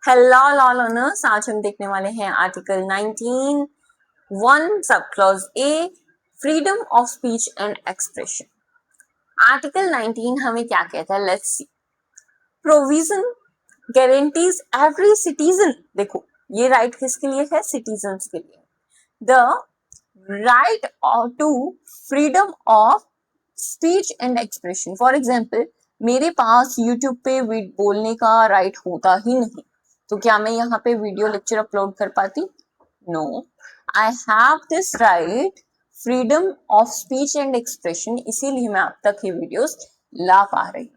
Hello law learners, आज हम देखने वाले हैं article 19 1 sub clause A, freedom of speech and expression. Article 19 हमें क्या कहता है, let's see. Provision guarantees every citizen, देखो ये राइट किसके लिए है, सिटीजन्स के लिए। The right to freedom of speech and expression. For example, मेरे पास यूट्यूब पे बोलने का राइट होता ही नहीं, तो क्या मैं यहाँ पे वीडियो लेक्चर अपलोड कर पाती? No, I have this right, freedom of speech and expression, इसीलिए मैं आप तक ये वीडियोस ला पा रही हूँ।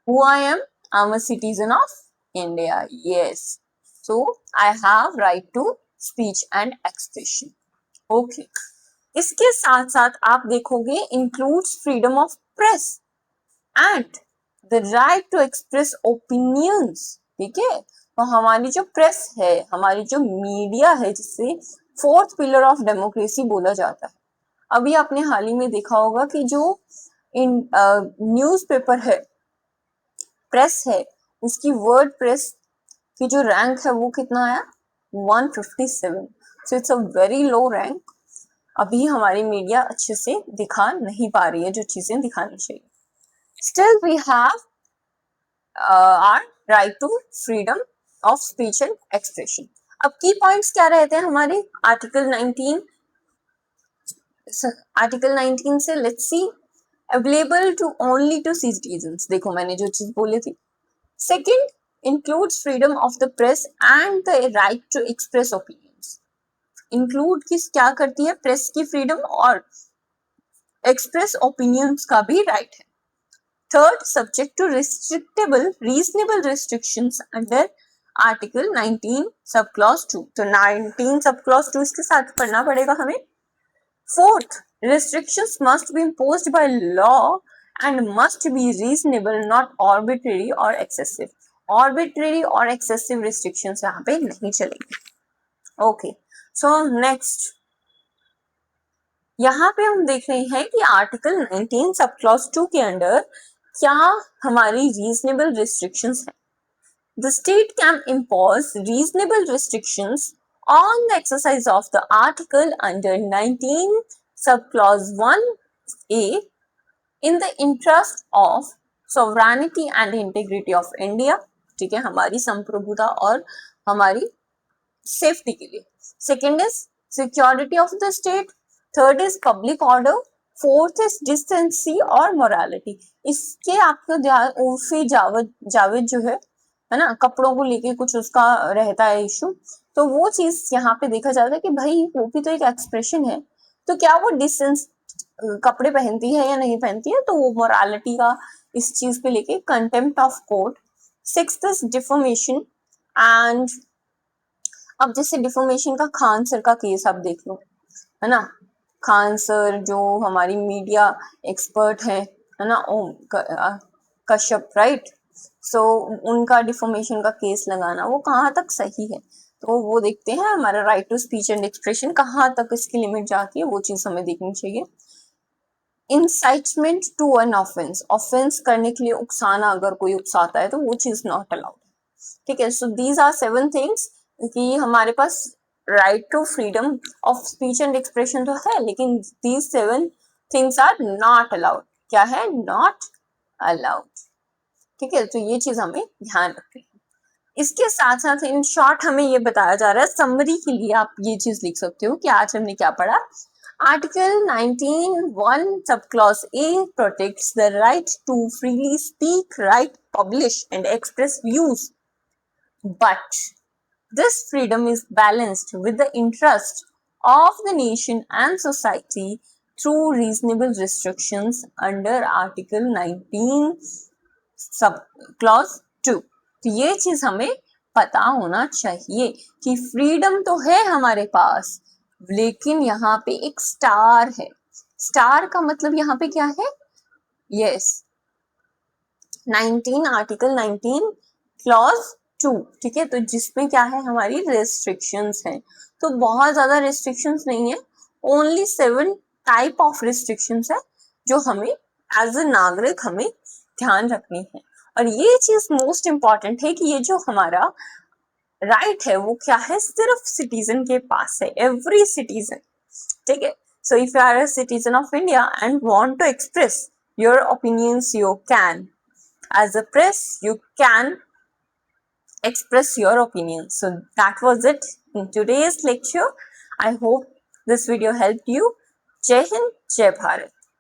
Who I am? I'm a citizen of India. Yes. So I have right to speech and expression. Okay. इसके साथ साथ आप देखोगे includes freedom of press and the right to express opinions. ठीक है, तो हमारी जो प्रेस है, हमारी जो मीडिया है, जिससे फोर्थ पिलर ऑफ डेमोक्रेसी बोला जाता है। अभी आपने हाल ही में देखा होगा कि जो इन न्यूज़पेपर है, प्रेस है, उसकी वर्ड प्रेस की जो रैंक है वो कितना आया, 157। So it's a very low rank. अभी हमारी मीडिया अच्छे से दिखा नहीं पा रही है जो चीजें दिखानी चाहिए। Still we have our right to freedom of speech and expression. अब की पॉइंट्स क्या रहते हैं हमारे आर्टिकल 19? आर्टिकल 19 से let's see, available to only to citizens. देखो मैंने जो चीज बोली थी। Second, includes freedom of the press and the right to express opinions. Include किस क्या करती है, प्रेस की फ्रीडम और एक्सप्रेस ओपिनियंस का भी राइट है। Third, subject to restrictable reasonable restrictions under article 19 sub clause 2। तो 19 सब क्लॉज 2 इसके साथ पढ़ना पड़ेगा हमें। Fourth, restrictions must be imposed by law and must be reasonable, not arbitrary or excessive. Arbitrary और excessive restrictions यहाँ पे नहीं चलेगी। Okay, so next, यहाँ पे हम देख रहे हैं कि आर्टिकल 19 सब क्लॉज 2 के अंडर क्या हमारी रीजनेबल रिस्ट्रिक्शंस है। The state can impose reasonable restrictions on the exercise of the article under 19 subclause 1A in the interest of sovereignty and integrity of India। ठीक है, हमारी संप्रभुता और हमारी सेफ्टी के लिए। Second is security of the state. Third is public order. Fourth is decency और morality. इसके आपको उर्फी जावेद जो है ना, कपड़ों को लेके कुछ उसका रहता है इशू, तो वो चीज यहाँ पे देखा जाता है कि भाई वो भी तो एक एक्सप्रेशन है, तो क्या वो डिसेंस कपड़े पहनती है या नहीं पहनती है, तो वो मोरालिटी का इस चीज पे लेके contempt of court. Sixth is deformation. And अब जैसे डिफॉर्मेशन का खान सर का केस आप देख लो, है ना। खान सर जो हमारी मीडिया एक्सपर्ट है ना, ओम कश्यप, राइट। सो उनका डिफॉर्मेशन का केस लगाना वो कहाँ तक सही है, तो वो देखते हैं हमारा right to speech and expression कहाँ तक इसकी लिमिट जाती है, वो चीज हमें देखनी चाहिए। Incitement to an offence, offence करने के लिए उकसाना, अगर कोई उकसाता है तो वो चीज नॉट अलाउड। ठीक है, सो दीज आर 7 थिंग्स कि हमारे पास right to freedom of speech and expression तो है, लेकिन these 7 things are not allowed. क्या है, नॉट अलाउड। ठीक है, तो ये चीज हमें ध्यान रखनी है। इसके साथ साथ इन शॉर्ट हमें ये बताया जा रहा है, समरी के लिए आप ये चीज लिख सकते हो कि आज हमने क्या पढ़ा। Article 19(1) sub clause A protects the right to freely speak, right, publish and express views, but this freedom is balanced with the interest of the nation and society through reasonable restrictions under Article 19 sub clause 2। तो ये चीज हमें पता होना चाहिए कि freedom तो है हमारे पास, लेकिन यहाँ पे एक स्टार है। स्टार का मतलब यहाँ पे क्या है, यस, 19 आर्टिकल 19 क्लॉज 2। ठीक है, तो जिसमें क्या है, हमारी रेस्ट्रिक्शंस हैं। तो बहुत ज्यादा रेस्ट्रिक्शंस नहीं है, ओनली 7 टाइप ऑफ रेस्ट्रिक्शंस है जो हमें एज ए नागरिक हमें ध्यान रखनी है। और ये चीज मोस्ट इंपॉर्टेंट है कि ये जो हमारा राइट है वो क्या है, सिर्फ सिटीजन के पास है, एवरी सिटीजन, ठीक है। So if you are a citizen of India and want to express your opinions, you can, as a press you can express your opinion. So that was it in today's lecture. I hope this video helped you. Jai Hind, Jai Bharat.